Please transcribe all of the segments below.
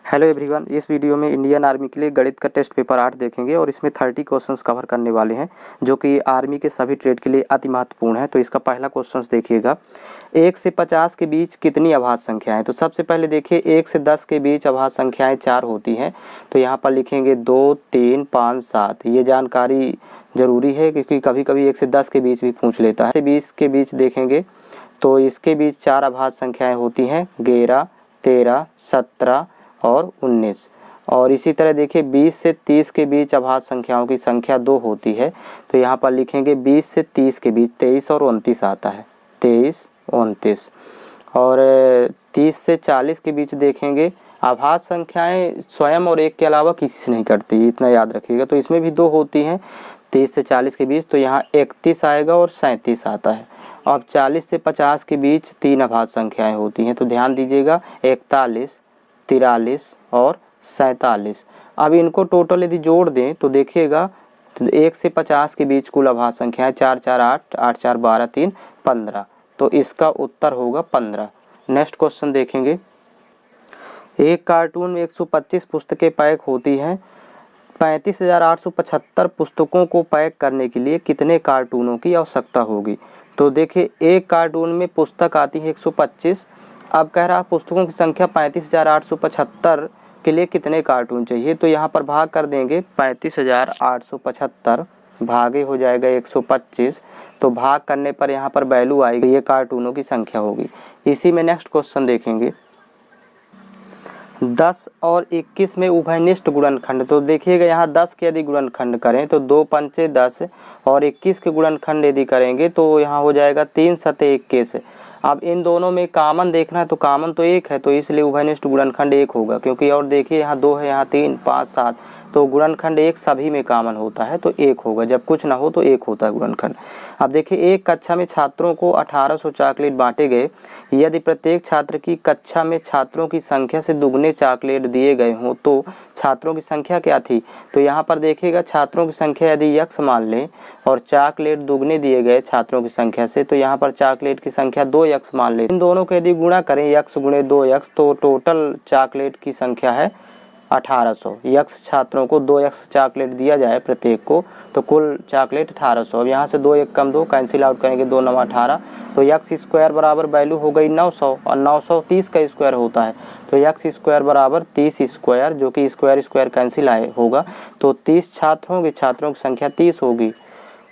Hello everyone, इस video में Indian army के लिए गणित का टेस्ट पेपर 8 देखेंगे और इसमें 30 क्वेश्चंस कवर करने वाले हैं जो कि आर्मी के सभी ट्रेड के लिए अति महत्वपूर्ण है। तो इसका पहला क्वेश्चन देखिएगा, 1 से 50 के बीच कितनी अभाज्य संख्याएं। तो सबसे पहले देखिए 1 से 10 के बीच अभाज्य संख्याएं 4 होती हैं। तो यहाँ पर लिखेंगे 2, 3, 5, 7। ये जानकारी ज़रूरी है क्योंकि कभी कभी 1 से 10 के बीच भी पूछ लेता है। 20 के बीच देखेंगे तो इसके बीच 4 अभाज्य संख्याएँ होती हैं, 11, 13, 17 और 19। और इसी तरह देखिए 20 से 30 के बीच अभाज्य संख्याओं की संख्या 2 होती है। तो यहाँ पर लिखेंगे 20 से 30 के बीच 23 और 29 आता है, 23, 29। और 30 से 40 के बीच देखेंगे अभाज्य संख्याएं स्वयं और एक के अलावा किसी से नहीं कटती, इतना याद रखिएगा। तो इसमें भी 2 होती हैं 30 से 40 के बीच, तो यहाँ 31 आएगा और 37 आता है। अब 40 से 50 के बीच 3 अभाज्य संख्याएं होती हैं, तो ध्यान दीजिएगा 41, 43 और 47। अब इनको टोटल यदि जोड़ दें तो देखिएगा 1 से 50 के बीच कुल अभाज्य संख्या है 4, 4, 8, 8, 4, 12, 3, 15। तो इसका उत्तर होगा 15। नेक्स्ट क्वेश्चन देखेंगे, एक कार्टून में 125 पुस्तकें पैक होती हैं। 35,875 पुस्तकों को पैक करने के लिए कितने कार्टूनों की आवश्यकता होगी। तो देखिए एक कार्टून में पुस्तक आती है 125। अब कह रहा पुस्तकों की संख्या 35,875 के लिए कितने कार्टून चाहिए। तो यहाँ पर भाग कर देंगे 35,875 भागे हो जाएगा 125। तो भाग करने पर यहाँ पर वैल्यू आएगी, ये कार्टूनों की संख्या होगी। इसी में नेक्स्ट क्वेश्चन देखेंगे, 10 और 21 में उभयनिष्ठ गुणनखंड। तो देखिएगा यहाँ 10 के यदि गुणनखंड करें तो 2 पंचे 10 और 21 के गुणनखंड यदि करेंगे तो यहाँ हो जाएगा 3 सते 21। अब इन दोनों में कामन देखना है तो कामन तो 1 है, तो इसलिए उभयनिष्ठ गुणनखंड 1 होगा। क्योंकि और देखिए यहाँ 2 है, यहाँ 3, 5, 7, तो गुणनखंड 1 सभी में कामन होता है तो 1 होगा। जब कुछ ना हो तो 1 होता है गुणनखंड। अब देखिए एक कक्षा में छात्रों को 1800 चॉकलेट बांटे गए। यदि प्रत्येक छात्र की कक्षा में छात्रों की संख्या से दुगने चॉकलेट दिए गए हों तो छात्रों की संख्या क्या थी। तो यहाँ पर देखिएगा छात्रों की संख्या यदि x मान लें और चॉकलेट दुगने दिए गए छात्रों की संख्या से, तो यहाँ पर चॉकलेट की संख्या 2x मान लें। इन दोनों को यदि गुणा करें x गुणे 2x तो टोटल चॉकलेट की संख्या है 1800। x छात्रों को 2x चॉकलेट दिया जाए प्रत्येक को तो कुल चॉकलेट 1800। अब यहाँ से 2 1 कम 2 कैंसिल आउट करेंगे, 2 9 18। तो x स्क्वायर बराबर वैल्यू हो गई 900 और 900 30 का स्क्वायर होता है। तो x स्क्वायर बराबर 30 स्क्वायर, जो कि स्क्वायर स्क्वायर कैंसिल आए होगा। तो 30 छात्र होंगे, छात्रों की संख्या 30 होगी।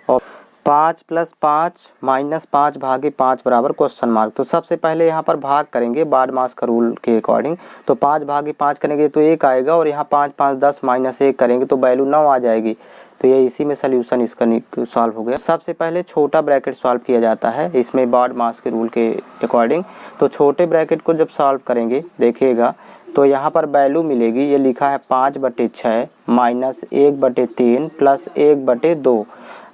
और 5 + 5 - 5 भागे 5 बराबर क्वेश्चन मार्क। तो सबसे पहले यहाँ पर भाग करेंगे बारमास का रूल के अकॉर्डिंग। तो 5 भागे 5 करेंगे तो 1 आएगा और यहाँ 5 5 10 -1 करेंगे तो वैल्यू 9 आ जाएगी। तो ये इसी में सल्यूशन इसका सॉल्व हो गया। सबसे पहले छोटा ब्रैकेट सॉल्व किया जाता है इसमें बारमास के रूल के अकॉर्डिंग। तो छोटे ब्रैकेट को जब सॉल्व करेंगे देखिएगा तो यहाँ पर वैल्यू मिलेगी, ये लिखा है 5/6 - 1/3 + 1/2।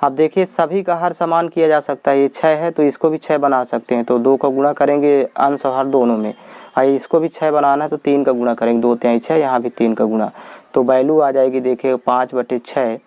अब देखिए सभी का हर समान किया जा सकता है। ये 6 है तो इसको भी 6 बना सकते हैं, तो 2 का गुणा करेंगे अंश और हर दोनों में। और इसको भी 6 बनाना है तो 3 का गुणा करेंगे, 2 3 6, यहाँ भी 3 का गुणा। तो वैल्यू आ जाएगी देखिए 5/6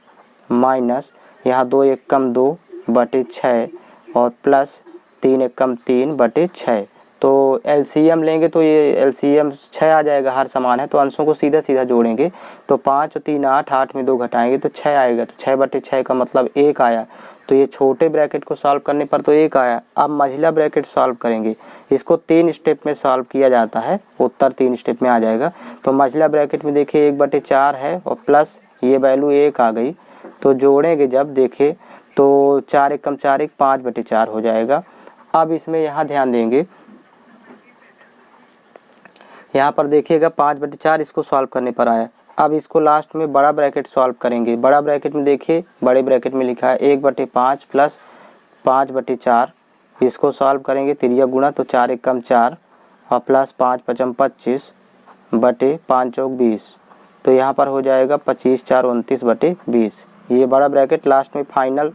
माइनस यहाँ 2 1 कम 2/6 और प्लस 3 1 कम 3/6। तो एलसीएम लेंगे तो ये एलसीएम 6 आ जाएगा, हर समान है तो अंशों को सीधा सीधा जोड़ेंगे। तो 5 और 3 8, 8 में 2 घटाएंगे तो 6 आएगा। तो 6/6 का मतलब 1 आया। तो ये छोटे ब्रैकेट को सॉल्व करने पर तो 1 आया। अब मझिला ब्रैकेट सॉल्व करेंगे, इसको 3 स्टेप में सॉल्व किया जाता है, उत्तर 3 स्टेप में आ जाएगा। तो मझिला ब्रैकेट में देखिए 1/4 है और प्लस ये वैल्यू 1 आ गई। तो जोड़ेंगे जब देखें तो 4 1 कम 4 1 5/4 हो जाएगा। अब इसमें यहाँ ध्यान देंगे, यहाँ पर देखिएगा 5/4 इसको सॉल्व करने पर आया। अब इसको लास्ट में बड़ा ब्रैकेट सॉल्व करेंगे। बड़ा ब्रैकेट में देखिए बड़े ब्रैकेट में लिखा है 1/5 + 5/4। इसको सॉल्व करेंगे तिरिया गुणा, तो 4 1 कम 4 और प्लस 5 5 25 बटे 5 चौक 20। तो यहाँ पर हो जाएगा 25 4 29/20। ये बड़ा ब्रैकेट लास्ट में फाइनल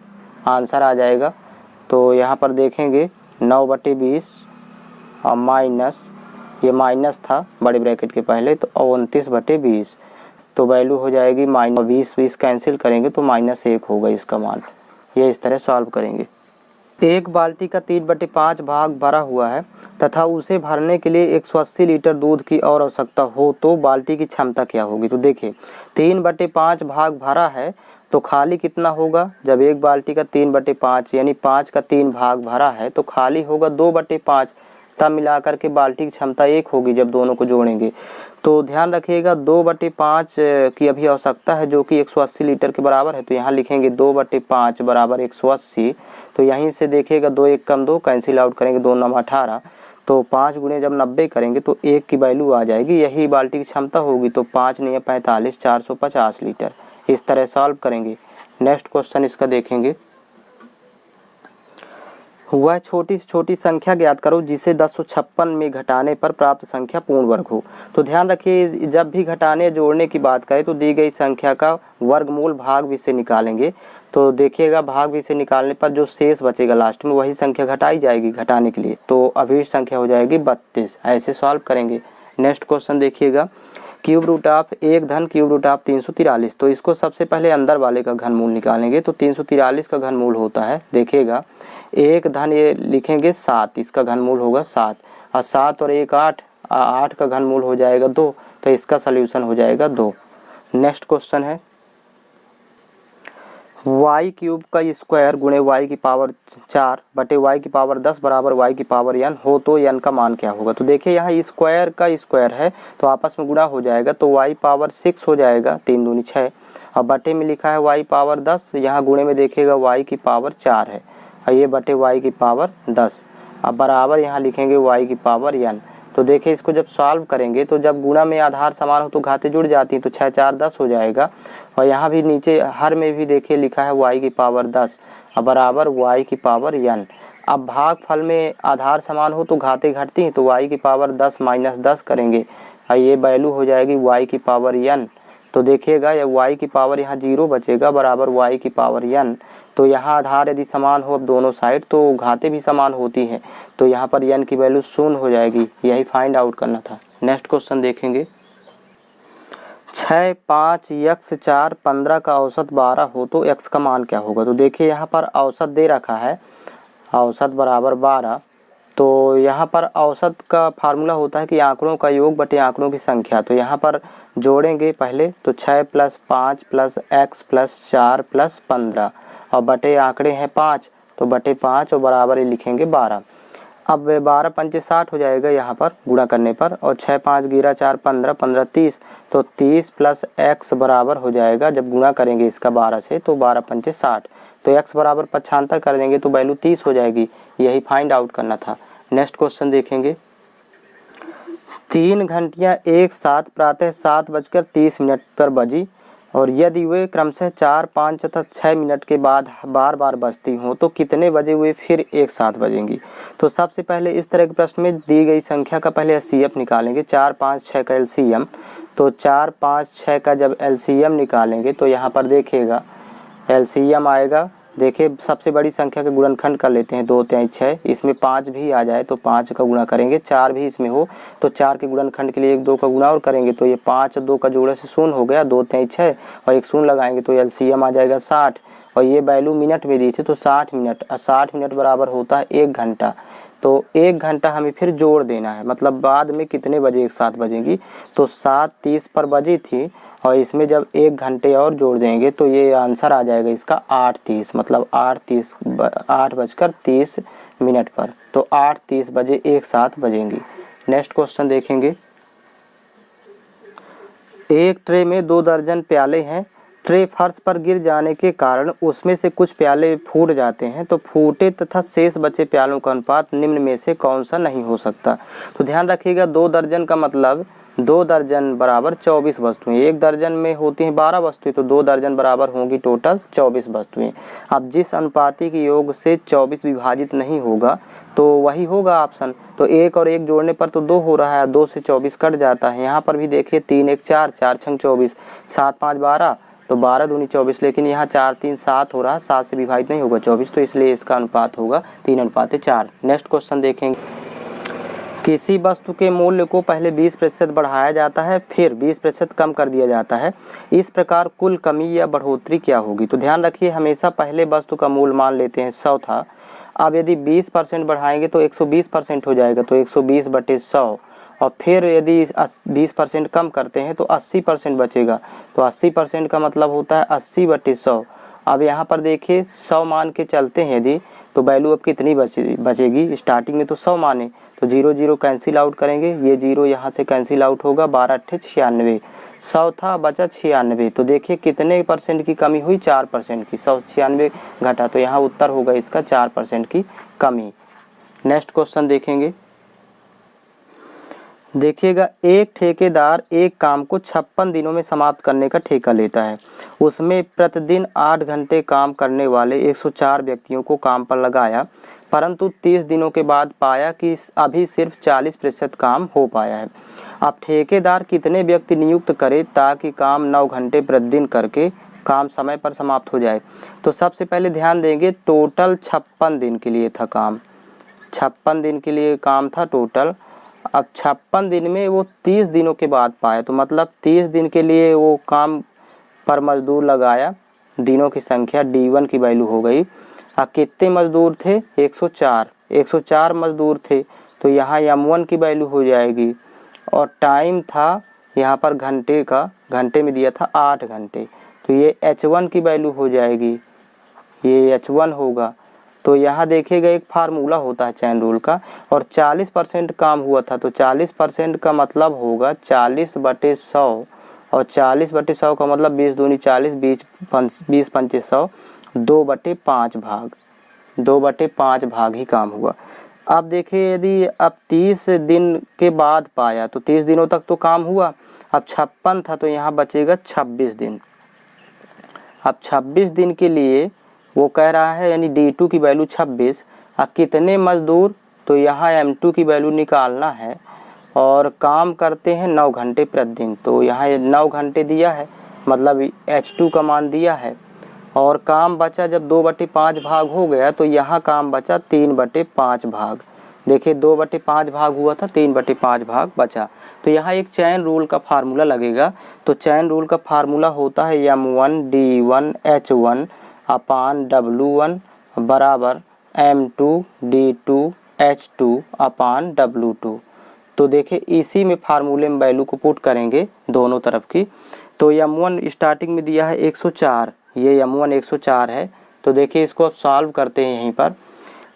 आंसर आ जाएगा। तो यहाँ पर देखेंगे 9/20 और माइनस, ये माइनस था बड़े ब्रैकेट के पहले, तो 29/20। तो वैल्यू हो जाएगी -20 20 कैंसिल करेंगे तो -1 होगा इसका मान। ये इस तरह सॉल्व करेंगे। एक बाल्टी का 3/5 भाग भरा हुआ है तथा उसे भरने के लिए 180 लीटर दूध की और आवश्यकता हो तो बाल्टी की क्षमता क्या होगी। तो देखिए 3/5 भाग भरा है तो खाली कितना होगा, जब एक बाल्टी का 3/5 यानी 5 का 3 भाग भरा है तो खाली होगा 2/5, तब मिलाकर के बाल्टी की क्षमता 1 होगी जब दोनों को जोड़ेंगे। तो ध्यान रखिएगा 2/5 की अभी आवश्यकता है जो कि 180 लीटर के बराबर है, तो यहाँ लिखेंगे 2/5 बराबर 180। तो यहीं से देखिएगा 2 1 कम 2 कैंसिल आउट करेंगे, 2 9 18, तो 5 गुणे जब 90 करेंगे तो 1 की वैल्यू आ जाएगी, यही बाल्टी की क्षमता होगी। तो 5 9 45 450 लीटर। इस तरह सॉल्व करेंगे। नेक्स्ट क्वेश्चन इसका देखेंगे। वह छोटी से छोटी संख्या ज्ञात करो जिसे 1056 में घटाने पर प्राप्त संख्या पूर्ण वर्ग हो। तो ध्यान रखिए जब भी घटाने जोड़ने की बात करें तो दी गई संख्या का वर्गमूल भाग भी से निकालेंगे। तो देखिएगा भाग भी से निकालने पर जो शेष बचेगा लास्ट में वही संख्या घटाई जाएगी घटाने के लिए, तो अभी संख्या हो जाएगी 32। ऐसे सॉल्व करेंगे। नेक्स्ट क्वेश्चन देखिएगा। क्यूब रूट ऑफ 1 धन क्यूब रूट ऑफ 343। तो इसको सबसे पहले अंदर वाले का घनमूल निकालेंगे। तो 343 का घनमूल होता है, देखिएगा 1 धन ये लिखेंगे 7, इसका घनमूल होगा 7, और 7 और 1 8, 8 का घनमूल हो जाएगा 2, तो इसका सल्यूशन हो जाएगा 2। नेक्स्ट क्वेश्चन है y क्यूब का स्क्वायर गुणे y की पावर 4 बटे y की पावर 10 बराबर y की पावर n हो तो n का मान क्या होगा। तो देखिए यहाँ स्क्वायर का स्क्वायर है तो आपस में गुणा हो जाएगा, तो y पावर 6 हो जाएगा, 3 दूनी 6, और बटे में लिखा है y पावर 10, यहाँ गुणे में देखिएगा y की पावर 4 है और ये बटे y की पावर 10, अब बराबर यहाँ लिखेंगे y की पावर n। तो देखिए इसको जब सॉल्व करेंगे तो जब गुणा में आधार समान हो तो घातें जुड़ जाती हैं, तो 6 4 10 हो जाएगा, और यहाँ भी नीचे हर में भी देखिए लिखा है y की पावर 10 और बराबर y की पावर n। अब भागफल में आधार समान हो तो घातें घटती हैं, तो y की पावर 10 माइनस 10 करेंगे और ये वैल्यू हो जाएगी y की पावर n। तो देखिएगा ये y की पावर यहाँ 0 बचेगा बराबर y की पावर n। तो यहाँ आधार यदि समान हो अब दोनों साइड तो घातें भी समान होती हैं, तो यहाँ पर n की वैल्यू 0 हो जाएगी, यही फाइंड आउट करना था। नेक्स्ट क्वेश्चन देखेंगे। 6 5 x 4 15 का औसत 12 हो तो x का मान क्या होगा। तो देखिए यहाँ पर औसत दे रखा है, औसत बराबर 12, तो यहाँ पर औसत का फार्मूला होता है कि आंकड़ों का योग बटे आंकड़ों की संख्या। तो यहाँ पर जोड़ेंगे पहले, तो 6 + 5 + x + 4 + 15 और बटे आंकड़े हैं 5, तो बटे 5 और बराबर ही लिखेंगे 12। अब 12 पंचे 60 हो जाएगा यहाँ पर गुणा करने पर, और 6 5 गिरा 4 15 15 30, तो 30 + x बराबर हो जाएगा, जब गुणा करेंगे इसका 12 से तो 12 पंचे 60, तो x बराबर 75 कर देंगे तो वैल्यू 30 हो जाएगी, यही फाइंड आउट करना था। नेक्स्ट क्वेश्चन देखेंगे। 3 घंटियाँ एक साथ प्रातः 7:30 पर बजी और यदि वे क्रमशः 4 5 तथा 6 मिनट के बाद बार बार बजती हों तो कितने बजे वे फिर एक साथ बजेंगी। तो सबसे पहले इस तरह के प्रश्न में दी गई संख्या का पहले एलसीएम निकालेंगे, 4 5 6 का एलसीएम। तो 4 5 6 का जब एलसीएम निकालेंगे तो यहाँ पर देखिएगा एलसीएम आएगा, देखिए सबसे बड़ी संख्या के गुणनखंड कर लेते हैं, 2 3 6, इसमें 5 भी आ जाए तो 5 का गुणा करेंगे, 4 भी इसमें हो तो 4 के गुणनखंड के लिए 1 2 का गुणा और करेंगे, तो ये 5 और 2 का जोड़े से 0 हो गया, 2 3 6 और 1 0 लगाएंगे तो एलसीएम आ जाएगा 60, और ये वैल्यू मिनट में दी थी तो 60 मिनट, और 60 मिनट बराबर होता है 1 घंटा। तो 1 घंटा हमें फिर जोड़ देना है, मतलब बाद में कितने बजे एक साथ बजेंगी। तो 7:30 पर बजी थी और इसमें जब 1 घंटे और जोड़ देंगे तो ये आंसर आ जाएगा इसका 8:30, मतलब 8:30 पर, तो 8:30 बजे एक साथ बजेंगी। नेक्स्ट क्वेश्चन देखेंगे। एक ट्रे में 2 दर्जन प्याले हैं, ट्रे फर्श पर गिर जाने के कारण उसमें से कुछ प्याले फूट जाते हैं, तो फूटे तथा शेष बचे प्यालों का अनुपात निम्न में से कौन सा नहीं हो सकता। तो ध्यान रखिएगा 2 दर्जन का मतलब 2 दर्जन बराबर 24 वस्तुएं, 1 दर्जन में होती हैं 12 वस्तुएं, तो 2 दर्जन बराबर होंगी टोटल 24 वस्तुएं। अब जिस अनुपाती के योग से 24 विभाजित नहीं होगा तो वही होगा ऑप्शन। तो 1 और 1 जोड़ने पर तो 2 हो रहा है, 2 से 24 कट जाता है। यहाँ पर भी देखिए 3 1 4, 4 6 24, 7 5 12, तो 12 दूनी 24, लेकिन यहाँ 4 3 7 हो रहा है, 7 से विभाजित नहीं होगा 24, तो इसलिए इसका अनुपात होगा 3:4। नेक्स्ट क्वेश्चन देखेंगे। किसी वस्तु के मूल्य को पहले 20% बढ़ाया जाता है फिर 20% कम कर दिया जाता है, इस प्रकार कुल कमी या बढ़ोतरी क्या होगी। तो ध्यान रखिए हमेशा पहले वस्तु का मूल्य मान लेते हैं 100 था, अब यदि 20% बढ़ाएंगे तो 120% हो जाएगा, तो 120/100। और फिर यदि 20% कम करते हैं तो 80% बचेगा, तो 80% का मतलब होता है 80/100। अब यहाँ पर देखिए 100 मान के चलते हैं यदि, तो वैल्यू अब कितनी बचेगी। स्टार्टिंग में तो 100 माने, तो 0 0 कैंसिल आउट करेंगे, ये 0 यहाँ से कैंसिल आउट होगा, 12 8 96, 100 था बचा 96। तो देखिए कितने परसेंट की कमी हुई, 4% की। 100 96 घटा, तो यहाँ उत्तर होगा इसका 4% की कमी। नेक्स्ट क्वेश्चन देखेंगे। देखिएगा, एक ठेकेदार एक काम को 56 दिनों में समाप्त करने का ठेका लेता है। उसमें प्रतिदिन 8 घंटे काम करने वाले 104 व्यक्तियों को काम पर लगाया, परंतु 30 दिनों के बाद पाया कि अभी सिर्फ 40% काम हो पाया है। अब ठेकेदार कितने व्यक्ति नियुक्त करे ताकि काम 9 घंटे प्रतिदिन करके काम समय पर समाप्त हो जाए। तो सबसे पहले ध्यान देंगे, टोटल 56 दिन के लिए था काम, 56 दिन के लिए काम था टोटल। अब 56 दिन में वो 30 दिनों के बाद पाया, तो मतलब 30 दिन के लिए वो काम पर मजदूर लगाया, दिनों की संख्या D1 की वैल्यू हो गई। अब कितने मजदूर थे, 104 मजदूर थे, तो यहाँ M1 की वैल्यू हो जाएगी। और टाइम था यहाँ पर घंटे का, घंटे में दिया था 8 घंटे, तो ये H1 की वैल्यू हो जाएगी, ये H1 होगा। तो यहाँ देखिएगा एक फार्मूला होता है चैन रूल का, और 40% काम हुआ था, तो 40% का मतलब होगा 40/100, और 40/100 का मतलब 20 दूनी 40, 20 पंचे 100, 2/5 भाग, 2/5 भाग ही काम हुआ। अब देखिए यदि अब 30 दिन के बाद पाया, तो 30 दिनों तक तो काम हुआ। अब 56 था, तो यहाँ बचेगा 26 दिन। अब 26 दिन के लिए वो कह रहा है, यानी D2 की वैल्यू 26। अब कितने मजदूर, तो यहाँ M2 की वैल्यू निकालना है, और काम करते हैं 9 घंटे प्रतिदिन, तो यहाँ 9 घंटे दिया है, मतलब H2 का मान दिया है। और काम बचा जब 2/5 भाग हो गया, तो यहाँ काम बचा 3/5 भाग। देखिए 2/5 भाग हुआ था, 3/5 भाग बचा। तो यहाँ एक चैन रूल का फार्मूला लगेगा। तो चैन रूल का फार्मूला होता है M1 D1 H1 अपान W1 बराबर M2 D2 H2 अपान W2। तो देखिए इसी में फार्मूले में वैल्यू को पुट करेंगे दोनों तरफ की। तो M1 स्टार्टिंग में दिया है 104, ये M1 104 है। तो देखिए इसको अब सॉल्व करते हैं यहीं पर,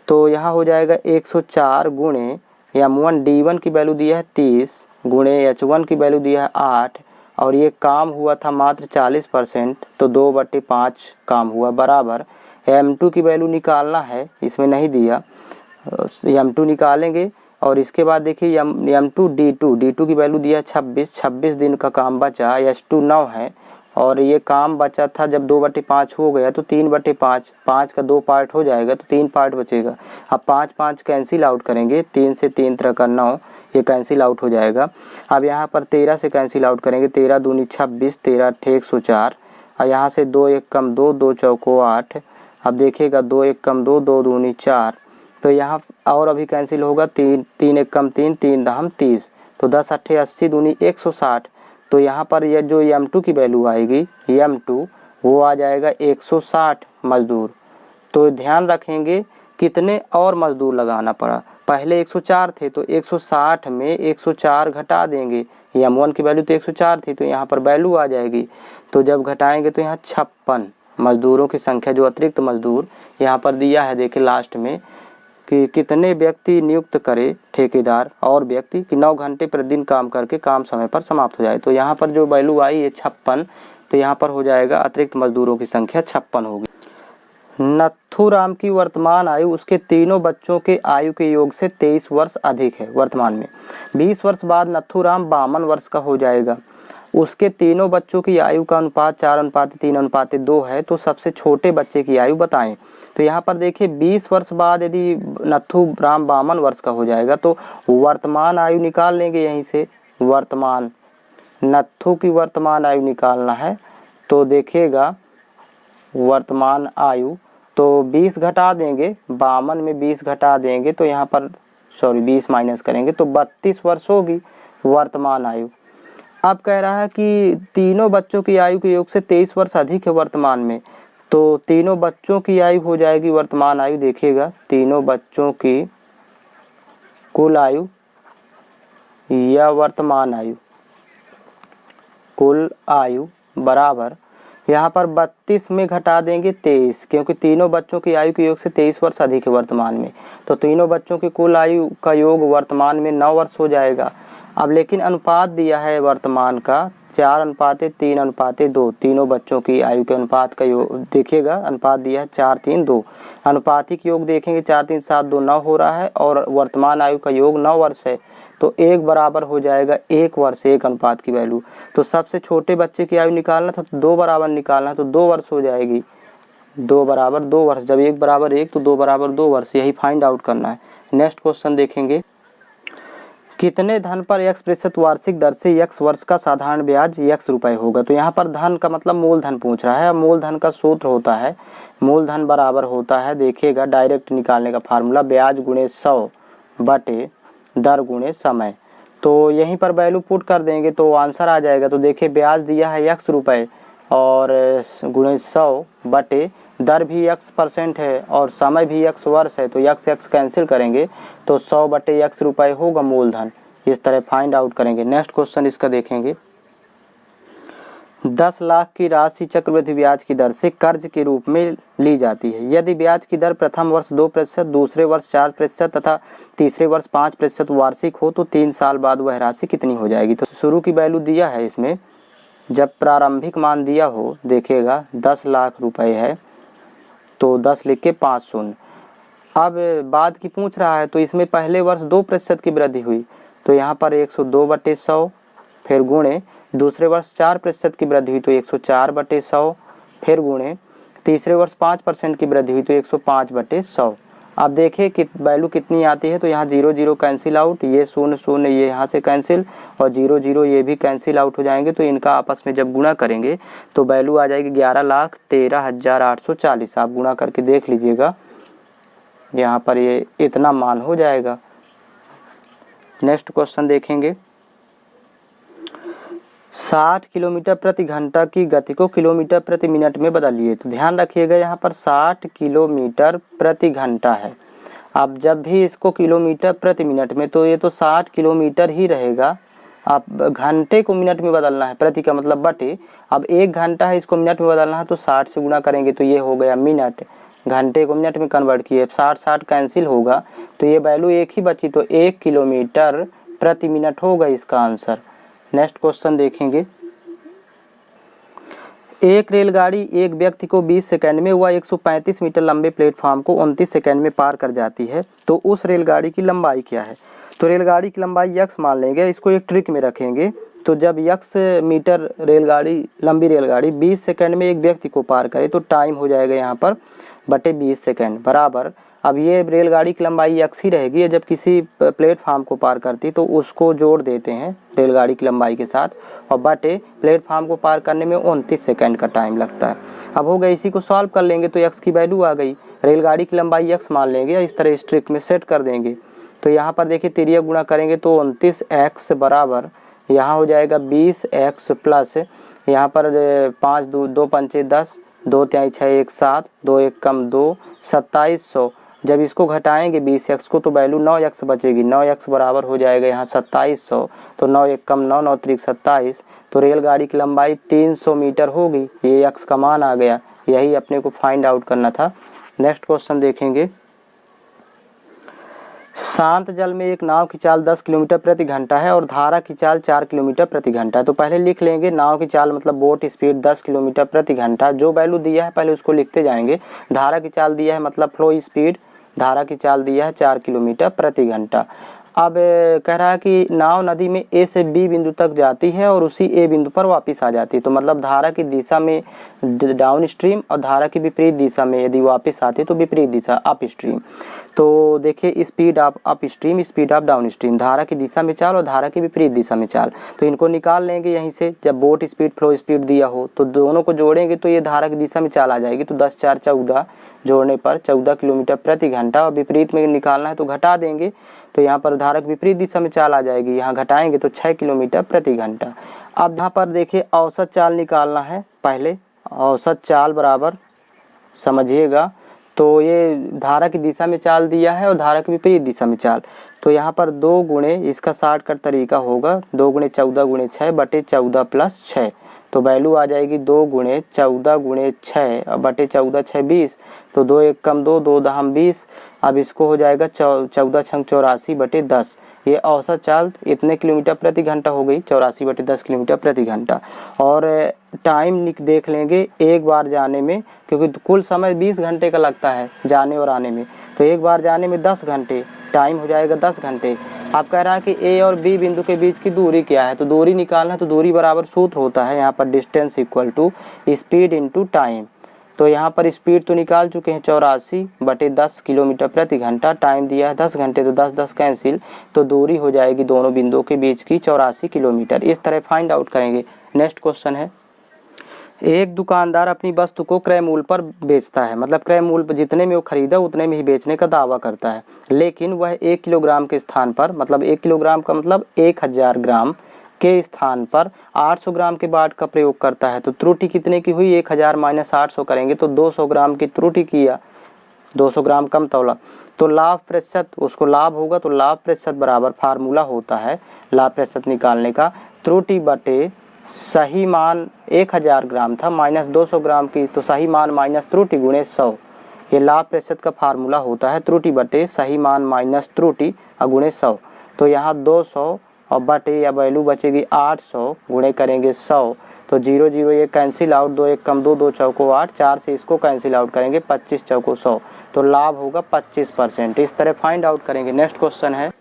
तो यहाँ हो जाएगा 104 गुणे M1 D1 की वैल्यू दिया है 30 गुणे H1 की वैल्यू दिया है 8, और ये काम हुआ था मात्र 40%, तो 2/5 काम हुआ बराबर M2 की वैल्यू निकालना है, इसमें नहीं दिया, M2 निकालेंगे। और इसके बाद देखिए M2 D2 की वैल्यू दिया 26 दिन का काम बचा, H2 9 है, और ये काम बचा था जब 2/5 हो गया, तो 3/5, 5 का 2 पार्ट हो जाएगा, तो 3 पार्ट बचेगा। अब 5 कैंसिल आउट करेंगे, 3 से 3 3 का 9, ये कैंसिल आउट हो जाएगा। अब यहाँ पर 13 से कैंसिल आउट करेंगे, 13 दूनी 26, 13 8 104, और यहाँ से 2 1 कम 2, 2 चौको 8। अब देखिएगा 2 1 कम 2, 2 दूनी 4, तो यहाँ और अभी कैंसिल होगा, 3 3 1 कम 3, 3 दहम 30, तो 10 8 80 दूनी 160। तो यहाँ पर यह जो M2 की वैल्यू आएगी, M2 वो आ जाएगा 160 मजदूर। तो ध्यान रखेंगे कितने और मजदूर लगाना पड़ा, पहले 104 थे, तो 160 में 104 घटा देंगे, M1 की वैल्यू तो 104 थी, तो यहाँ पर वैल्यू आ जाएगी। तो जब घटाएंगे तो यहाँ 56 मजदूरों की संख्या, जो अतिरिक्त मजदूर यहाँ पर दिया है, देखिए लास्ट में कि कितने व्यक्ति नियुक्त करे ठेकेदार और व्यक्ति कि 9 घंटे प्रतिदिन काम करके काम समय पर समाप्त हो जाए। तो यहाँ पर जो वैल्यू आई है 56, तो यहाँ पर हो जाएगा अतिरिक्त मजदूरों की संख्या 56 होगी। नथुराम की वर्तमान आयु उसके तीनों बच्चों के आयु के योग से 23 वर्ष अधिक है वर्तमान में। 20 वर्ष बाद नथुराम 52 वर्ष का हो जाएगा। उसके तीनों बच्चों की आयु का अनुपात 4:3:2 है, तो सबसे छोटे बच्चे की आयु बताएं। तो यहाँ पर देखिए 20 वर्ष बाद यदि नथुराम 52 वर्ष का हो जाएगा, तो वर्तमान आयु निकाल लेंगे यहीं से, वर्तमान नथु की वर्तमान आयु निकालना है। तो देखिएगा वर्तमान आयु, तो 20 घटा देंगे, 52 में 20 घटा देंगे, तो यहाँ पर 20 माइनस करेंगे तो 32 वर्ष होगी वर्तमान आयु। अब कह रहा है कि तीनों बच्चों की आयु के योग से 23 वर्ष अधिक है वर्तमान में, तो तीनों बच्चों की आयु हो जाएगी, वर्तमान आयु देखिएगा, तीनों बच्चों की कुल आयु या वर्तमान आयु, कुल आयु बराबर यहाँ पर 32 में घटा देंगे 23, क्योंकि तीनों बच्चों की आयु के योग से 23 वर्ष अधिक है वर्तमान में। तो तीनों बच्चों की कुल आयु का योग वर्तमान में 9 वर्ष हो जाएगा। अब लेकिन अनुपात दिया है वर्तमान का 4:3:2, तीनों बच्चों की आयु के अनुपात का योग देखिएगा, अनुपात दिया है 4:3:2। अनुपातिक योग देखेंगे 4:3:7:2 9 हो रहा है और वर्तमान आयु का योग 9 वर्ष है, तो 1 बराबर हो जाएगा 1 वर्ष, 1 अनुपात की वैल्यू। तो सबसे छोटे बच्चे की आयु निकालना था तो 2 बराबर निकालना है, तो 2 वर्ष हो जाएगी, 2 बराबर 2 वर्ष, जब 1 बराबर 1 तो 2 बराबर 2 वर्ष, यही फाइंड आउट करना है। नेक्स्ट क्वेश्चन देखेंगे, कितने धन पर x% वार्षिक दर से x वर्ष का साधारण ब्याज x रुपए होगा। तो यहाँ पर धन का मतलब मूलधन पूछ रहा है। मूलधन का सूत्र होता है, मूलधन बराबर होता है, देखिएगा डायरेक्ट निकालने का फार्मूला, ब्याज गुणे 100 बटे दर गुणे समय। तो यहीं पर वैल्यू पुट कर देंगे तो आंसर आ जाएगा। तो देखिए ब्याज दिया है x रुपए और गुणे 100 बटे दर भी x% है और समय भी x वर्ष है, तो x कैंसिल करेंगे तो 100 बटे x रुपए होगा मूलधन। इस तरह फाइंड आउट करेंगे। नेक्स्ट क्वेश्चन इसका देखेंगे, 10 लाख की राशि चक्रवृद्धि ब्याज की दर से कर्ज के रूप में ली जाती है। यदि ब्याज की दर प्रथम वर्ष 2%, दूसरे वर्ष 4% तथा तीसरे वर्ष 5% वार्षिक हो तो 3 साल बाद वह राशि कितनी हो जाएगी। तो शुरू की वैल्यू दिया है इसमें, जब प्रारंभिक मान दिया हो, देखिएगा 10 लाख रुपए है तो 10 लिख के 5 शून्य। अब बाद की पूछ रहा है तो इसमें पहले वर्ष 2% की वृद्धि हुई तो यहाँ पर 102 बटे 100, फिर गुणे दूसरे वर्ष 4% की वृद्धि हुई तो 104 बटे 100, फिर गुणे तीसरे वर्ष 5% की वृद्धि हुई तो 105 बटे 100। अब देखिए कि वैल्यू कितनी आती है, तो यहाँ 0 0 कैंसिल आउट, ये 0 0 ये यहाँ से कैंसिल और 0 0 ये भी कैंसिल आउट हो जाएंगे। तो इनका आपस में जब गुणा करेंगे तो वैल्यू आ जाएगी 11,13,840। आप गुणा करके देख लीजिएगा, यहाँ पर ये इतना मान हो जाएगा। नेक्स्ट क्वेश्चन देखेंगे, 60 किलोमीटर प्रति घंटा की गति को किलोमीटर प्रति मिनट में बदलिए। तो ध्यान रखिएगा यहाँ पर 60 किलोमीटर प्रति घंटा है। अब जब भी इसको किलोमीटर प्रति मिनट में, तो ये तो 60 किलोमीटर ही रहेगा। अब घंटे को मिनट में बदलना है, प्रति का मतलब बटे। अब 1 घंटा है, इसको मिनट में बदलना है तो 60 से गुणा करेंगे तो ये हो गया मिनट, घंटे को मिनट में कन्वर्ट किए, 60 कैंसिल होगा तो ये वैल्यू एक ही बची, तो 1 किलोमीटर प्रति मिनट होगा इसका आंसर। नेक्स्ट क्वेश्चन देखेंगे, एक रेलगाड़ी एक व्यक्ति को 20 सेकंड में व 135 मीटर लंबे प्लेटफॉर्म को 29 सेकंड में पार कर जाती है, तो उस रेलगाड़ी की लंबाई क्या है। तो रेलगाड़ी की लंबाई x मान लेंगे, इसको एक ट्रिक में रखेंगे। तो जब x मीटर रेलगाड़ी, लंबी रेलगाड़ी 20 सेकंड में एक व्यक्ति को पार करे तो टाइम हो जाएगा यहाँ पर बटे 20 सेकंड बराबर। अब ये रेलगाड़ी की लंबाई x ही रहेगी, जब किसी प्लेटफार्म को पार करती तो उसको जोड़ देते हैं रेलगाड़ी की लंबाई के साथ और बटे प्लेटफार्म को पार करने में 29 सेकंड का टाइम लगता है। अब हो गया, इसी को सॉल्व कर लेंगे तो x की वैल्यू आ गई, रेलगाड़ी की लंबाई x मान लेंगे, इस तरह इस ट्रिक में सेट कर देंगे। तो यहाँ पर देखिए तिरिया गुणा करेंगे तो 29x बराबर यहाँ हो जाएगा 20x प्लस यहाँ पर 5 2 पंचे 10, 2 तिहाई 6 1 7, 2 1 कम 2, 2700। जब इसको घटाएंगे 20x को तो वैल्यू 9x बचेगी, 9x बराबर हो जाएगा यहाँ 2700। तो 9 1 कम 9, 9 3 27, तो रेलगाड़ी की लंबाई 300 मीटर होगी। ये x का मान आ गया, यही अपने को फाइंड आउट करना था। नेक्स्ट क्वेश्चन देखेंगे, शांत जल में एक नाव की चाल 10 किलोमीटर प्रति घंटा है और धारा की चाल 4 किलोमीटर प्रति घंटा है। तो पहले लिख लेंगे नाव की चाल मतलब बोट स्पीड 10 किलोमीटर प्रति घंटा, जो वैल्यू दिया है पहले उसको लिखते जाएंगे। धारा की चाल दिया है मतलब फ्लो स्पीड, धारा की चाल दिया है 4 किलोमीटर प्रति घंटा। अब कह रहा है कि नाव नदी में ए से बी बिंदु तक जाती है और उसी ए बिंदु पर वापस आ जाती है। तो मतलब धारा की दिशा में डाउन स्ट्रीम और धारा की विपरीत दिशा में यदि वापस आती है तो विपरीत दिशा अप स्ट्रीम। तो देखिए speed of up stream, speed of down stream, धारा की दिशा में चाल और धारा की विपरीत दिशा में चाल। तो इनको निकाल लेंगे यहीं से। जब बोट स्पीड फ्लो स्पीड दिया हो तो दोनों को जोड़ेंगे तो ये धारा की दिशा में चाल आ जाएगी। तो 10 4 14 जोड़ने पर 14 किलोमीटर प्रति घंटा, और विपरीत में निकालना है तो घटा देंगे तो यहाँ पर धारा की विपरीत दिशा में चाल आ जाएगी, यहाँ घटाएंगे तो 6 किलोमीटर प्रति घंटा। अब यहाँ पर देखिए औसत चाल निकालना है। पहले औसत चाल बराबर समझिएगा। तो ये धारा की दिशा में चाल दिया है और धारा की विपरीत दिशा में चाल। तो यहाँ पर 2 गुणे इसका शॉर्टकट तरीका होगा 2 गुणे 14 गुणे 6 बटे 14 प्लस 6। तो वैल्यू आ जाएगी 2 गुणे 14 गुणे 6 बटे 14 6 20। तो 2 1 कम 2 2 दहम 20। अब इसको हो जाएगा 14 छंग 84 बटे 10। ये औसत चाल इतने किलोमीटर प्रति घंटा हो गई 84 बटे 10 किलोमीटर प्रति घंटा। और टाइम देख लेंगे एक बार जाने में, क्योंकि कुल समय 20 घंटे का लगता है जाने और आने में, तो एक बार जाने में 10 घंटे, टाइम हो जाएगा 10 घंटे। आप कह रहा है कि ए और बी बिंदु के बीच की दूरी क्या है, तो दूरी निकालना है। तो दूरी बराबर सूत्र होता है यहाँ पर distance equal to speed into time. तो यहाँ पर स्पीड तो निकाल चुके हैं 84 बटे 10 किलोमीटर प्रति घंटा, टाइम दिया है 10 घंटे, तो 10 कैंसिल, तो दूरी हो जाएगी दोनों बिंदुओं के बीच की 84 किलोमीटर। इस तरह फाइंड आउट करेंगे। नेक्स्ट क्वेश्चन है, एक दुकानदार अपनी वस्तु को क्रय मूल्य पर बेचता है, मतलब क्रय मूल्य पर जितने में वो खरीदा उतने में ही बेचने का दावा करता है, लेकिन वह 1 किलोग्राम के स्थान पर, मतलब 1 किलोग्राम का मतलब 1000 ग्राम के स्थान पर 800 ग्राम के बाट का प्रयोग करता है। तो त्रुटि कितने की हुई, 1000 माइनस 800 करेंगे तो 200 ग्राम की त्रुटि किया, 200 ग्राम कम तौला। तो लाभ प्रतिशत, उसको लाभ होगा तो लाभ प्रतिशत बराबर फार्मूला होता है लाभ प्रतिशत निकालने का, त्रुटि बटे सही मान 1000 ग्राम था माइनस 200 ग्राम की, तो सही मान माइनस त्रुटि गुणे 100। ये लाभ प्रतिशत का फार्मूला होता है, त्रुटि बटे सही मान माइनस त्रुटि गुणे 100। तो यहाँ 200 और बटे या वैल्यू बचेगी 800 गुणे करेंगे 100, तो 0 0 ये कैंसिल आउट, 2 1 कम 2 2 चौको 8, 4 से इसको कैंसिल आउट करेंगे 25 चौको 100, तो लाभ होगा 25%। इस तरह फाइंड आउट करेंगे। नेक्स्ट क्वेश्चन है,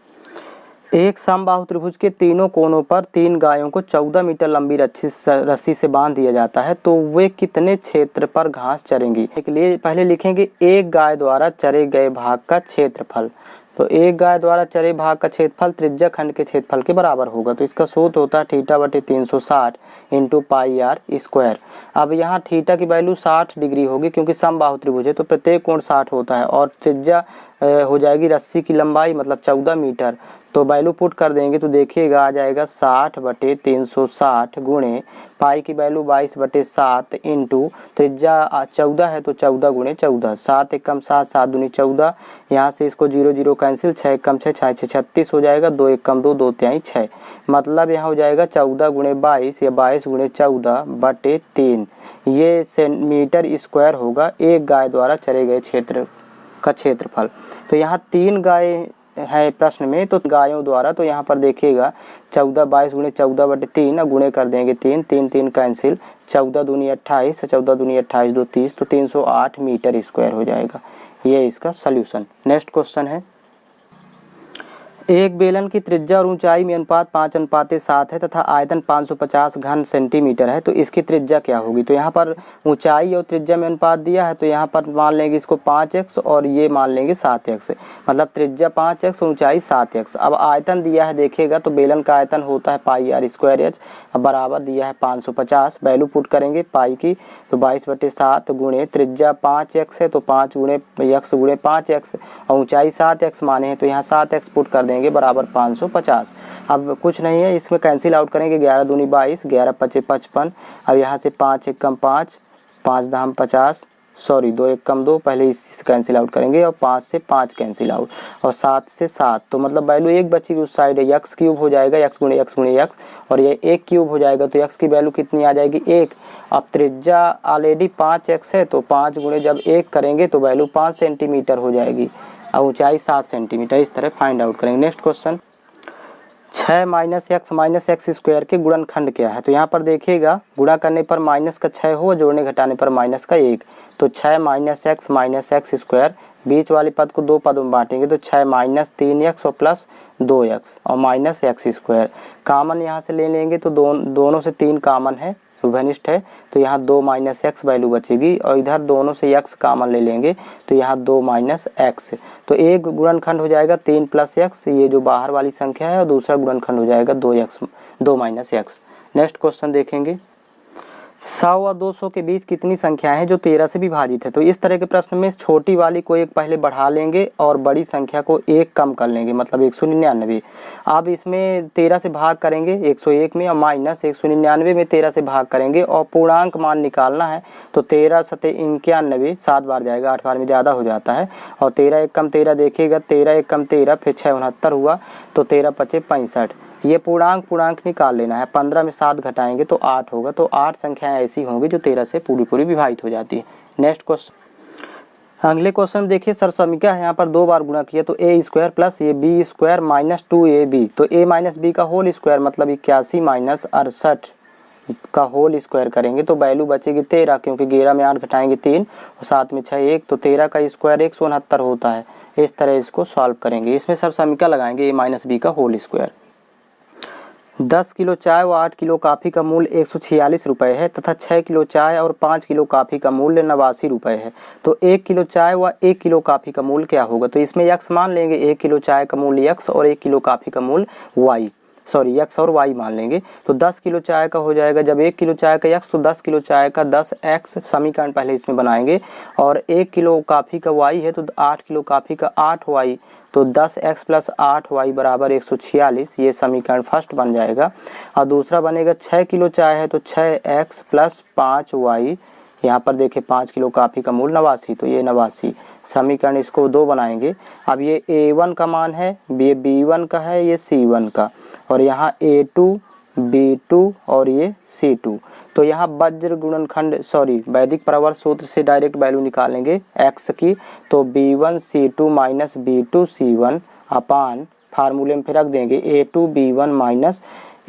एक समबाहु त्रिभुज के तीनों कोनों पर 3 गायों को 14 मीटर लंबी रस्सी से बांध दिया जाता है, तो वे कितने क्षेत्र पर घास चरेंगी। इसके लिए पहले लिखेंगे एक गाय द्वारा चरे गए भाग का क्षेत्रफल। तो एक गाय द्वारा चरे भाग का क्षेत्रफल त्रिज्या खंड के क्षेत्रफल के बराबर होगा। तो इसका सूत्र होता है थीटा बटे 360 इंटू पाई आर स्क्वायर। अब यहाँ थीटा की वैल्यू 60 डिग्री होगी, क्योंकि समबाहु त्रिभुज है तो प्रत्येक कोण 60 होता है, और त्रिज्या हो जाएगी रस्सी की लंबाई मतलब 14 मीटर। तो वैल्यू पुट कर देंगे तो देखिएगा आ जाएगा 60 बटे 360 गुणे पाई की वैल्यू 22 बटे 7 इंटू त्रिज्या 14 है तो 14 गुणे 14, 7 1 कम 7 7 दूनी 14, यहाँ से इसको 0 0 कैंसिल, 6 1 कम 6 6 6 36 हो जाएगा, 2 1 कम 2 2 तिहाई 6, मतलब यहाँ हो जाएगा 14 गुणे 22 या 22 गुणे 14 बटे 3। ये सेंटीमीटर स्क्वायर होगा एक गाय द्वारा चरे गए क्षेत्र का क्षेत्रफल। तो यहाँ 3 गाय है प्रश्न में, तो गायों द्वारा, तो यहाँ पर देखिएगा 14 22 गुणे 14 बटे 3, गुणे कर देंगे 3 3 3 कैंसिल, 14 दूनी 28, 14 दूनी 28 2 30, तो 308 मीटर स्क्वायर हो जाएगा। ये इसका सल्यूशन। नेक्स्ट क्वेश्चन है, एक बेलन की त्रिज्या और ऊंचाई में अनुपात 5:7 है तथा आयतन 550 घन सेंटीमीटर है, तो इसकी त्रिज्या क्या होगी। तो यहाँ पर ऊंचाई और त्रिज्या में अनुपात दिया है, तो यहाँ पर मान लेंगे इसको 5x और ये मान लेंगे 7x, मतलब त्रिज्या 5x और ऊंचाई 7x। अब आयतन दिया है देखिएगा, तो बेलन का आयतन होता है पाई आर स्क्वायर एच, बराबर दिया है 550, वैल्यू पुट करेंगे पाई की, तो 22 बटे 7 गुणे त्रिज्या 5x है तो 5 गुणे x गुणे 5x, और ऊंचाई 7x माने हैं तो यहाँ 7x पुट कर देंगे बराबर 550। अब कुछ नहीं है, इसमें कैंसिल आउट करेंगे, 11 दूनी 22, 11 पचे 55, अब यहाँ से 5 1 कम 5, 5 दहम 50, सॉरी 2 1 कम 2, पहले इससे कैंसिल आउट करेंगे और 5 से 5 कैंसिल आउट और 7 से 7, तो मतलब वैल्यू एक बची उस साइड है, x क्यूब हो जाएगा, x गुणे x और ये 1 क्यूब हो जाएगा, तो x की वैल्यू कितनी आ जाएगी 1। अब त्रिज्या ऑलरेडी 5x है तो 5 गुणे जब 1 करेंगे तो वैल्यू 5 सेंटीमीटर हो जाएगी, और ऊंचाई 7 सेंटीमीटर। इस तरह फाइंड आउट करेंगे। Next question, 6 minus x square के गुणनखंड क्या है। तो यहाँ पर देखिएगा गुणा करने पर माइनस का 6 हो, जोड़ने घटाने पर माइनस का 1, तो 6 माइनस एक्स स्क्वायर, बीच वाले पद को 2 पदों में बांटेंगे तो 6 माइनस 3x और प्लस 2x और माइनस एक्स स्क्वायर। कॉमन यहाँ से ले लेंगे तो दोनों से 3 कॉमन है, उभयनिष्ठ है, तो यहाँ 2 माइनस एक्स वैल्यू बचेगी, और इधर दोनों से x कॉमन ले लेंगे तो यहाँ 2 माइनस एक्स, तो एक गुणनखंड हो जाएगा 3 प्लस एक्स, ये जो बाहर वाली संख्या है, और दूसरा गुणनखंड हो जाएगा 2 माइनस एक्स। नेक्स्ट क्वेश्चन देखेंगे, 100 और 200 के बीच कितनी संख्याएं हैं जो 13 से विभाजित है। तो इस तरह के प्रश्न में छोटी वाली को एक पहले बढ़ा लेंगे और बड़ी संख्या को एक कम कर लेंगे, मतलब 199। अब इसमें 13 से भाग करेंगे 101 में और माइनस 199 में 13 से भाग करेंगे और पूर्णांक मान निकालना है। तो 13 सते 91 7 बार जाएगा, 8 बार में ज़्यादा हो जाता है। और 13 एक कम 13 देखिएगा, 13 एक कम 13 फिर 6 69 हुआ, तो 13 पचे 65। ये पूर्णांक निकाल लेना है। 15 में 7 घटाएंगे तो 8 होगा। तो 8 संख्याएं ऐसी होंगी जो 13 से पूरी विभाजित हो जाती है। नेक्स्ट क्वेश्चन, अगले क्वेश्चन देखिए। सरसमीका है, यहाँ पर 2 बार गुणा किया तो A square plus A B square minus 2ab। तो a माइनस बी का होल स्क्वायर मतलब 81 माइनस 68 का होल स्क्वायर करेंगे तो वैल्यू बचेगी 13, क्योंकि 11 में 8 घटाएंगे 3 और 7 में 6 1, तो 13 का स्क्वायर 169 होता है। इस तरह इसको सॉल्व करेंगे। इसमें सरसमीका लगाएंगे a माइनस बी का होल स्क्वायर। 10 किलो चाय व 8 किलो काफ़ी का मूल्य 146 रुपये है तथा 6 किलो चाय और 5 किलो काफ़ी का मूल्य 89 रुपये है। तो 1 किलो चाय व 1 किलो काफ़ी का मूल्य क्या होगा। तो इसमें यक्स मान लेंगे, 1 किलो चाय का मूल्य यक्स और 1 किलो काफ़ी का मूल्य यक्स और वाई मान लेंगे। तो 10 किलो चाय का हो जाएगा, जब 1 किलो चाय का यक्स तो 10 किलो चाय का 10x समीकरण पहले इसमें बनाएंगे। और 1 किलो काफ़ी का वाई है तो 8 किलो काफ़ी का 8y, तो 10x प्लस 8y बराबर 146। ये समीकरण फर्स्ट बन जाएगा। और दूसरा बनेगा 6 किलो चाय है तो 6x प्लस 5y, यहाँ पर देखिए 5 किलो काफ़ी का मूल्य 89, तो ये 89 समीकरण, इसको 2 बनाएंगे। अब ये a1 का मान है, ये b1 का है, ये c1 का, और यहाँ a2 b2 और ये c2। तो यहाँ वज्र गुणनखंड वैदिक परावर्त सूत्र से डायरेक्ट वैल्यू निकालेंगे x की। तो b1 c2 minus b2 c1 अपान फार्मूले में फिर रख देंगे a2 b1 minus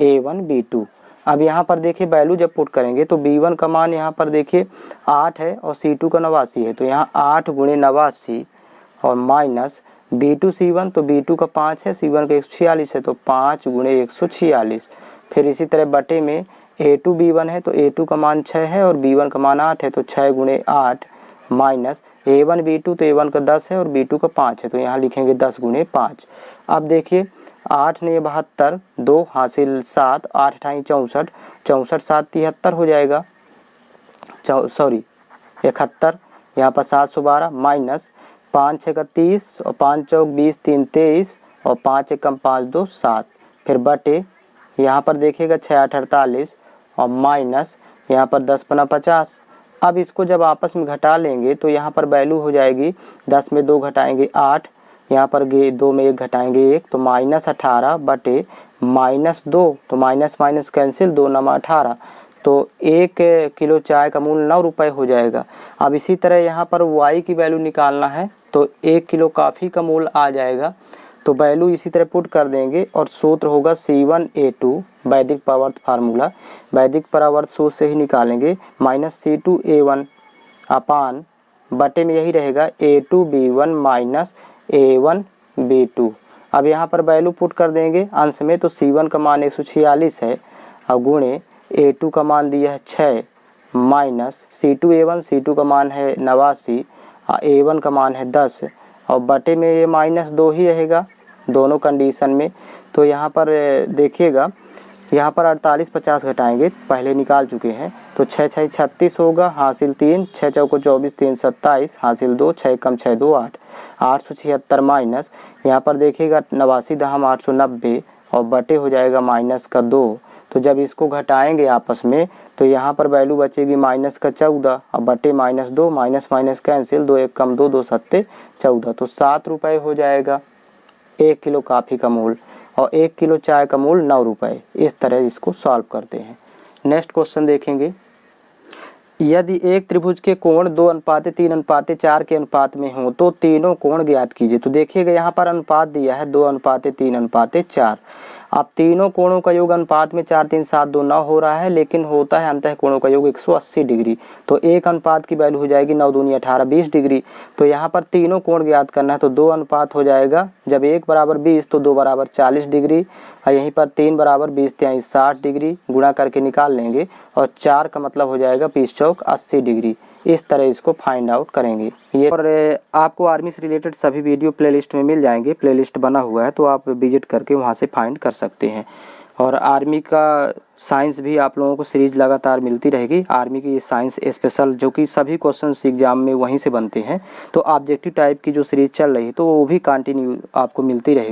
a1 b2। अब यहाँ पर देखिए वैल्यू जब पुट करेंगे तो b1 का मान यहाँ पर देखिए 8 है और c2 का 89 है, तो यहाँ 8 गुणे 89 और माइनस b2 c1, तो b2 का 5 है, c1 का 146 है, तो 5 गुणे 146। फिर इसी तरह बटे में a2 b1 है तो a2 का मान 6 है और b1 का मान 8 है, तो 6 गुणे 8 माइनस a1 b2, तो a1 का 10 है और b2 का 5 है, तो यहाँ लिखेंगे 10 गुणे 5। अब देखिए 8 ने 72, 2 हासिल 7, 8 ठाई 64, 64 7 73 हो जाएगा, 71, यहाँ पर 712 माइनस 5 6 का 30 और 5 चौक 20 3 23 और 5 एकम 5 2 7। फिर बटे यहाँ पर देखिएगा 6 8 48 और माइनस यहाँ पर 10 पना 50। अब इसको जब आपस में घटा लेंगे तो यहाँ पर वैल्यू हो जाएगी 10 में 2 घटाएंगे 8, यहाँ पर 2 में 1 घटाएंगे 1, तो माइनस 18 बटे माइनस 2, तो माइनस माइनस कैंसिल, 2 नमा 18, तो 1 किलो चाय का मूल्य 9 रुपये हो जाएगा। अब इसी तरह यहाँ पर y की वैल्यू निकालना है तो 1 किलो काफ़ी का मूल्य आ जाएगा। तो वैल्यू इसी तरह पुट कर देंगे और सूत्र होगा C1A2 वैदिक परावर्त फार्मूला, वैदिक परावर्त सूत्र से ही निकालेंगे, माइनस C2A1 अपान बटे में यही रहेगा A2B1 माइनस A1B2। अब यहाँ पर वैल्यू पुट कर देंगे अंश में, तो C1 का मान 146 है और गुणे A2 का मान दिया है 6 माइनस C2A1, C2 का मान है 89 और A1 का मान है 10 और बटे में ये माइनस 2 ही रहेगा दोनों कंडीशन में। तो यहाँ पर देखिएगा, यहाँ पर 48 50 घटाएंगे, पहले निकाल चुके हैं, तो 6 6 36 होगा, हासिल 3, 6 चौको 24 3 27, हासिल 2, 6 कम 6 2 8, 876 माइनस यहाँ पर देखिएगा 89 दहम 890 और बटे हो जाएगा माइनस का 2। तो जब इसको घटाएंगे आपस में तो यहाँ पर वैल्यू बचेगी माइनस का 14 और बटे माइनस 2, माइनस माइनस कैंसिल, 2 1 कम 2 2 7 14, तो 7 रुपये हो जाएगा 1 किलो काफ़ी का मूल्य और 1 किलो चाय का मूल्य 9 रुपये। इस तरह इसको सॉल्व करते हैं। नेक्स्ट क्वेश्चन देखेंगे, यदि एक त्रिभुज के कोण 2:3:4 के अनुपात में हो तो तीनों कोण ज्ञात कीजिए। तो देखिएगा यहाँ पर अनुपात दिया है 2:3:4। अब तीनों कोणों का योग अनुपात में 4 3 7 2 9 हो रहा है, लेकिन होता है अंतः कोणों का योग 180 डिग्री। तो एक अनुपात की वैल्यू हो जाएगी 9 दूनी 18 20 डिग्री। तो यहाँ पर तीनों कोण ज्ञात करना है, तो 2 अनुपात हो जाएगा, जब 1 बराबर 20 तो 2 बराबर 40 डिग्री और यहीं पर 3 बराबर 20 तिहाई 60 डिग्री, गुणा करके निकाल लेंगे और 4 का मतलब हो जाएगा 20 चौक 80 डिग्री। इस तरह इसको फाइंड आउट करेंगे ये। और आपको आर्मी से रिलेटेड सभी वीडियो प्लेलिस्ट में मिल जाएंगे, प्लेलिस्ट बना हुआ है, तो आप विजिट करके वहां से फाइंड कर सकते हैं। और आर्मी का साइंस भी आप लोगों को सीरीज लगातार मिलती रहेगी। आर्मी की साइंस स्पेशल जो कि सभी क्वेश्चंस एग्जाम में वहीं से बनते हैं, तो ऑब्जेक्टिव टाइप की जो सीरीज चल रही है तो वो भी कंटिन्यू आपको मिलती रहेगी।